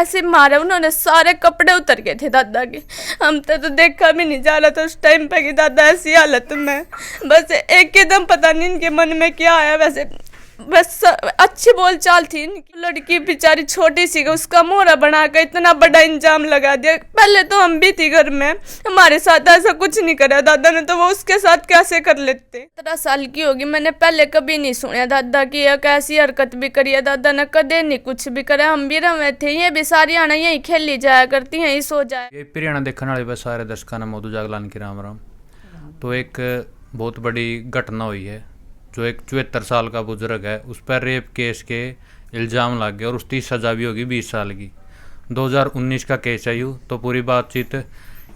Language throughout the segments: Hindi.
ऐसे मारे उन्होंने, सारे कपड़े उतर गए थे दादा के। हम तो देखा भी नहीं जा रहा था उस टाइम पे कि दादा ऐसी हालत में। बस एक एकदम पता नहीं इनके मन में क्या आया। वैसे बस अच्छी बोलचाल थी। लड़की बेचारी छोटी सी, उसका मोहरा बना कर इतना बड़ा इंजाम लगा दिया। पहले तो हम भी थी घर में, हमारे साथ ऐसा कुछ नहीं करा दादा ने, तो वो उसके साथ कैसे कर लेते। 17 साल की होगी, मैंने पहले कभी नहीं सुना दादा की एक ऐसी हरकत भी करी है। दादा ने कदे नहीं कुछ भी करा। हम भी रहे थे, ये भी सारी आना यही खेली जाया करती हैं, यही सो जाए। ये प्रियाणा देखने वाले बस सारे दर्शकों ने मोदू जागलान की राम राम। तो एक बहुत बड़ी घटना हुई है, जो एक 74 साल का बुजुर्ग है, उस पर रेप केस के इल्ज़ाम लग गए और उसकी सज़ा भी होगी 20 साल की। 2019 का केस है यूँ। तो पूरी बातचीत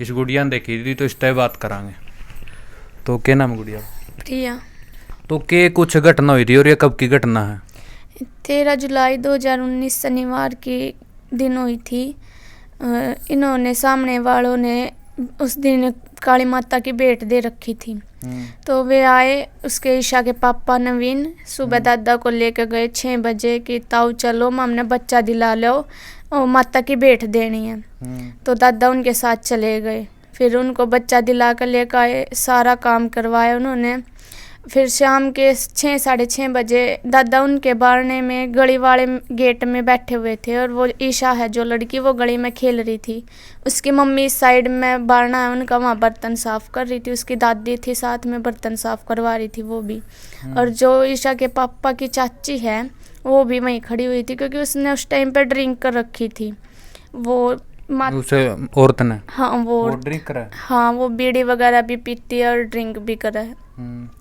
इस गुड़िया ने देखी थी, तो इस तय बात करांगे। तो क्या नाम गुड़िया? प्रिया। तो के कुछ घटना हुई थी और ये कब की घटना है? 13 जुलाई 2019 शनिवार के दिन हुई थी। इन्होंने सामने वालों ने उस दिन काली माता की भेंट दे रखी थी। तो वे आए, उसके ईशा के पापा नवीन सुबह दादा को लेकर गए 6 बजे कि ताऊ चलो, हमने बच्चा दिला लो और माता की भेंट देनी है। तो दादा उनके साथ चले गए, फिर उनको बच्चा दिला कर लेकर आए, सारा काम करवाया उन्होंने। फिर शाम के 6 साढ़े 6 बजे दादा उनके बारने में गली वाले गेट में बैठे हुए थे, और वो ईशा है जो लड़की, वो गली में खेल रही थी। उसकी मम्मी इस साइड में बारना है उनका, वहाँ बर्तन साफ़ कर रही थी। उसकी दादी थी साथ में, बर्तन साफ़ करवा रही थी वो भी। और जो ईशा के पापा की चाची है वो भी वहीं खड़ी हुई थी, क्योंकि उसने उस टाइम पर ड्रिंक कर रखी थी। वो उसे औरत ने? हाँ, वो ड्रिंक करा। हाँ, वो बीड़ी वगैरह भी पीती है और ड्रिंक भी करा है।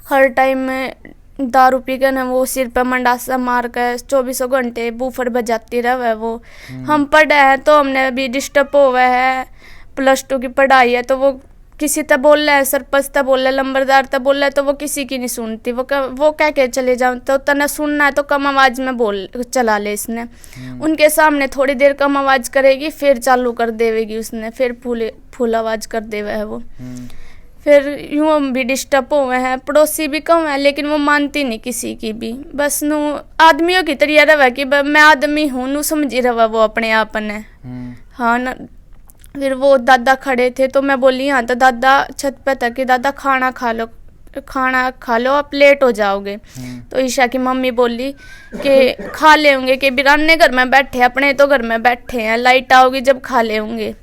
हर टाइम में दारू पी कर ना वो सिर पे मंडासा मार कर 24 घंटे बूफर बजाती रहे वो। हम पढ़े हैं तो हमने अभी डिस्टर्ब हुआ है, +2 की पढ़ाई है, तो वो किसी तक बोल रहा है, सरपंच तक बोल रहा है, लंबरदार तक बोल रहा है, तो वो किसी की नहीं सुनती। वो कह के चले जाओ, तो तना सुनना है तो कम आवाज़ में बोल चला ले इसने। उनके सामने थोड़ी देर कम आवाज़ करेगी, फिर चालू कर देवेगी उसने, फिर फुल आवाज़ कर देवे है वो। फिर यूँ हम भी डिस्टर्ब हुए हैं, पड़ोसी भी कम है, लेकिन वो मानती नहीं किसी की भी। बस नू आदमियों की तरह रहा कि मैं आदमी हूँ, नू समझी रहा वो अपने आप ने। हाँ ना। फिर वो दादा खड़े थे, तो मैं बोली हाँ, तो दादा छत पे था कि दादा खाना खा लो, आप लेट हो जाओगे। तो ईशा की मम्मी बोली कि खा ले होंगे, कि बिराने घर में बैठे, अपने तो घर में बैठे हैं, लाइट आओगी जब खा ले होंगे।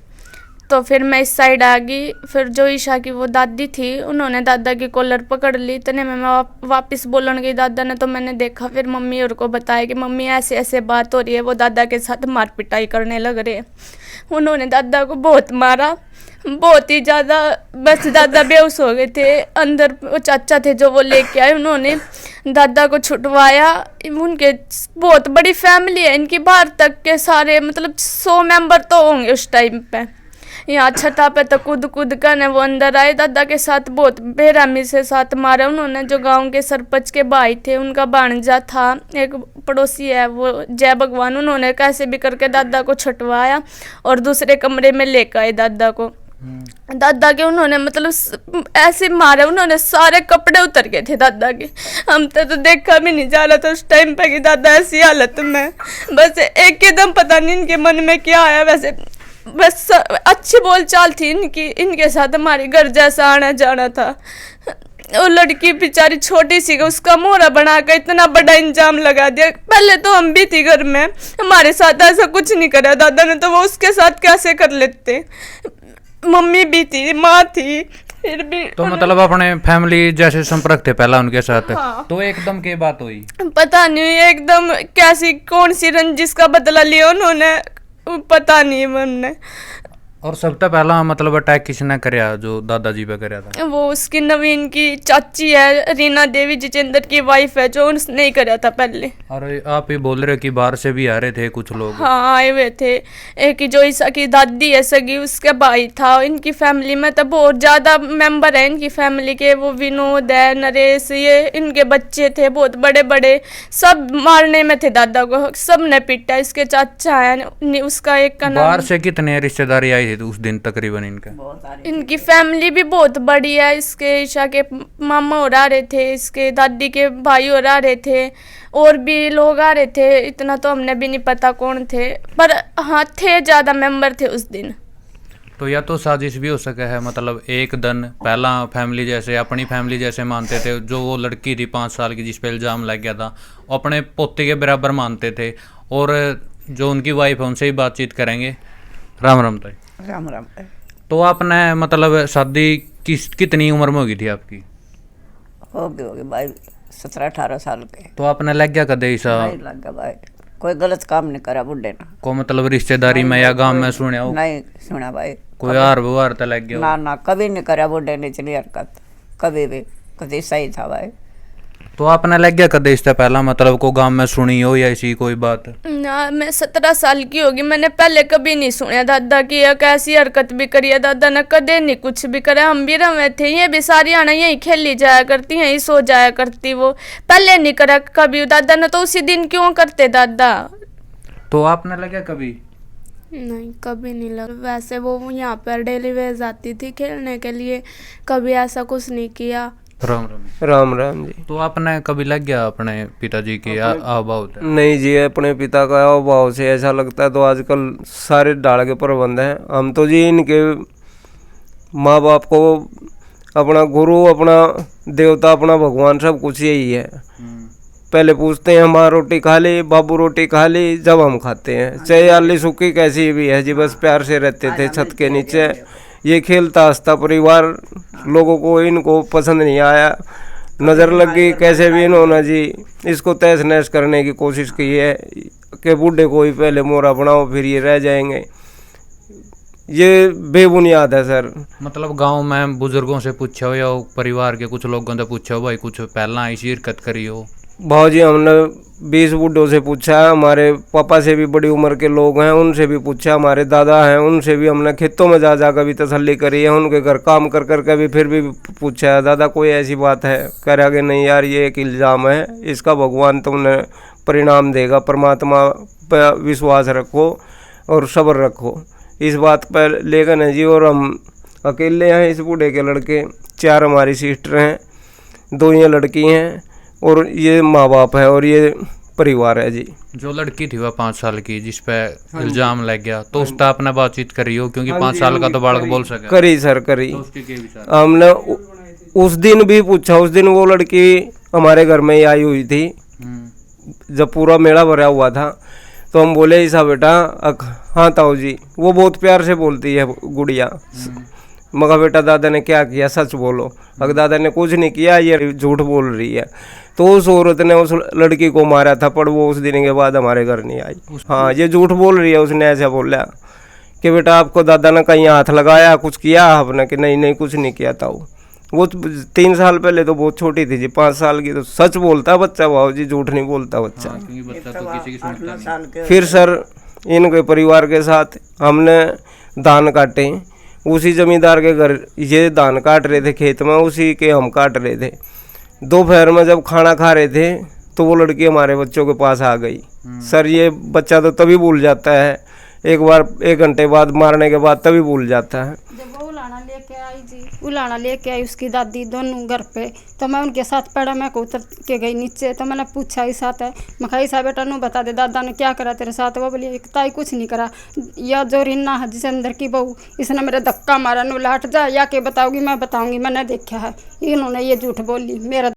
तो फिर मैं इस साइड आ गई। फिर जो ईशा की वो दादी थी, उन्होंने दादा की कॉलर पकड़ ली। इतने में मैं वापस बोलने गई दादा ने, तो मैंने देखा, फिर मम्मी और को बताया कि मम्मी ऐसे ऐसे बात हो रही है, वो दादा के साथ मार पिटाई करने लग रहे हैं। उन्होंने दादा को बहुत मारा, बहुत ही ज़्यादा। बस दादा बेहोश हो गए थे। अंदर वो चाचा थे जो वो लेके आए, उन्होंने दादा को छुटवाया। उनके बहुत बड़ी फैमिली है इनकी, बाहर तक के सारे मतलब 100 मेंबर तो होंगे उस टाइम पे। यहाँ छता पे तो कूद कर वो अंदर आए। दादा के साथ बहुत बेरहमी से साथ मारा उन्होंने। जो गांव के सरपंच के भाई थे, उनका भांजा था, एक पड़ोसी है वो जय भगवान, उन्होंने कैसे भी करके दादा को छुटवाया और दूसरे कमरे में लेकर आए दादा को। दादा के उन्होंने मतलब ऐसे मारे, उन्होंने सारे कपड़े उतर गए थे दादा के। हम तो देखा भी नहीं जा रहा था उस टाइम पे कि दादा ऐसी हालत में। बस एक एकदम पता नहीं इनके मन में क्या आया। वैसे बस अच्छी बोलचाल थी इनके साथ, हमारे घर जैसा आना जाना था। वो लड़की बेचारी छोटी सी, उसका मोहरा बना कर इतना बड़ा इंजाम लगा दिया। पहले तो हम भी थी घर में, हमारे साथ ऐसा कुछ नहीं करा दादा ने, तो वो उसके साथ कैसे कर लेते। मम्मी भी थी, माँ थी, फिर भी तो मतलब अपने फैमिली जैसे संपर्क थे पहला उनके साथ। हाँ। तो एकदम के बात हुई, पता नहीं एकदम कैसी कौन सी रंजिश का बदला लिया उन्होंने, पता नहीं हमने। और सबसे पहला मतलब अटैक किसने करया, जो दादाजी पे करया था? वो उसकी नवीन की चाची है, रीना देवी, जितेंद्र की वाइफ है, जो उसने ही करया था पहले। और आप ही बोल रहे कि बाहर से भी आ रहे थे कुछ लोग? हाँ, आए हुए थे। एक जो ईसा की दादी है सगी, उसका भाई था। इनकी फैमिली में तो बहुत ज़्यादा मेंबर है इनकी फैमिली के। वो विनोद है, नरेश, ये इनके बच्चे थे बहुत बड़े बड़े, सब मारने में थे दादा को, सब ने पीटा। इसके चाचा है, उसका एक का नाम। बाहर से कितने रिश्तेदारी आई थे उस दिन तकरीबन इनके? इनकी फैमिली भी बहुत बड़ी है। इसके ईशा के मामा और आ रहे थे, इसके दादी के भाई और आ रहे थे, और भी लोग आ रहे थे, इतना तो हमने भी नहीं पता कौन थे, पर हाँ थे, ज़्यादा मेंबर थे उस दिन। तो या तो साजिश भी हो सके है, मतलब एक दिन पहला फैमिली जैसे अपनी फैमिली जैसे मानते थे, जो वो लड़की थी 5 साल की जिस पे इल्ज़ाम लग गया था, अपने पोते के बराबर मानते थे, और जो उनकी वाइफ है उनसे ही बातचीत करेंगे। राम राम ताई। राम राम। तो आपने मतलब शादी कितनी उम्र में होगी थी आपकी? होगी भाई 17-18 साल के। तो आपने लग गया कदे ऐसा? नहीं लग गया भाई, कोई गलत काम नहीं करा बुढ़े ने। को मतलब रिश्तेदारी में या गांव में सुने हो? नहीं सुना भाई। कोई हार व्यवहार तो लग गया? ना कभी नहीं करा बुढ़े ने इतनी हरकत, कभी भी, कभी सही था भाई। तो आपने लग गया कदे इससे पहला, मतलब को गांव में सुनी हो या ऐसी कोई बात? ना, मैं 17 साल की होगी, मैंने पहले कभी नहीं सुना दादा की एक ऐसी हरकत भी करी है। दादा ने कदे नहीं कुछ भी करे, हम भी रहे थे, ये भी सारी आना यही खेली जाया करती, यही सो जाया करती, वो पहले नहीं करा कभी दादा ने, तो उसी दिन क्यों करते दादा? तो आपने लगा कभी? नहीं, कभी नहीं लगा। वैसे वो यहाँ पर डेली वेज आती थी खेलने के लिए, कभी ऐसा कुछ नहीं किया। राम राम। राम राम जी। तो आपने कभी लग गया अपने पिताजी के अभाव? नहीं जी, अपने पिता का अभाव से ऐसा लगता है तो आजकल सारे डाल के प्रबंध हैं। हम तो जी इनके माँ बाप को अपना गुरु, अपना देवता, अपना भगवान सब कुछ यही है। पहले पूछते हैं माँ रोटी खा ली, बाबू रोटी खा ली, जब हम खाते हैं, चाहे आली सूखी कैसी भी है जी, बस प्यार से रहते थे छत के नीचे। ये खेलता हंसता परिवार, लोगों को इनको पसंद नहीं आया, नज़र लग गई कैसे भी इन्होंने जी इसको तहस नहस करने की कोशिश की है कि बूढ़े को ही पहले मोरा बनाओ फिर ये रह जाएंगे। ये बेबुनियाद है सर। मतलब गांव में बुजुर्गों से पूछा हो या परिवार के कुछ लोगों से पूछा हो भाई कुछ पहला ऐसी हरकत करी हो? भाजी हमने 20 बूढ़ों से पूछा, हमारे पापा से भी बड़ी उम्र के लोग हैं उनसे भी पूछा, हमारे दादा हैं उनसे भी हमने खेतों में जा कर भी तसल्ली करी है, उनके घर काम कर कर के भी फिर भी पूछा है, दादा कोई ऐसी बात है? कह रहा कि नहीं यार ये एक इल्ज़ाम है, इसका भगवान तुमने परिणाम देगा, परमात्मा पर विश्वास रखो और सब्र रखो, इस बात पर लेकर है जी। और हम अकेले हैं इस बूढ़े के लड़के, 4 हमारी सिस्टर हैं, 2 ये लड़की हैं और ये माँ बाप है और ये परिवार है जी। जो लड़की थी वह 5 साल की जिस पे इल्जाम लग गया, तो उस पर आपने बातचीत करी हो? क्योंकि 5 साल का तो बालक बोल सके। करी सर, करी। तो उसके क्या विचार? हमने उस दिन भी पूछा, उस दिन वो लड़की हमारे घर में ही आई हुई थी जब पूरा मेला भरा हुआ था, तो हम बोले ऐसा बेटा, हाँ ताऊ जी, वो बहुत प्यार से बोलती है गुड़िया, मगर बेटा दादा ने क्या किया सच बोलो। अगर दादा ने कुछ नहीं किया, ये झूठ बोल रही है। तो उस औरत ने उस लड़की को मारा था, पर वो उस दिन के बाद हमारे घर नहीं आई। हाँ, ये झूठ बोल रही है, उसने ऐसा बोला कि बेटा आपको दादा ने कहीं हाथ लगाया, कुछ किया आपने? कि नहीं नहीं कुछ नहीं किया ताऊ। वो 3 साल पहले तो बहुत छोटी थी जी, 5 साल की, तो सच बोलता बच्चा भाव जी, झूठ नहीं बोलता बच्चा। क्योंकि बच्चा तो किसी की सुनता नहीं। फिर सर इनके परिवार के साथ हमने धान काटे, उसी जमींदार के घर ये धान काट रहे थे खेत में, उसी के हम काट रहे थे। दोपहर में जब खाना खा रहे थे तो वो लड़की हमारे बच्चों के पास आ गई। सर ये बच्चा तो तभी भूल जाता है, एक बार 1 घंटे बाद मारने के बाद तभी भूल जाता है। जब वो उलाना लेके आई जी, उलाना लेके आई उसकी दादी दोनों घर पे, तो मैं उनके साथ पड़ा, मैं को उतर के गई नीचे, तो मैंने पूछा ही साथ है, मैं कहा ऐसा बेटा नू बता दे दादा ने क्या करा तेरे साथ? वो बोली ताई कुछ नहीं करा, या जो रिन्ना है जिसे अंदर की बहू, इसने मेरे धक्का मारा, नू लाट जा, या के बताओगी? मैं बताऊंगी, मैंने देखा है। इन्होंने ये झूठ बोली, मेरा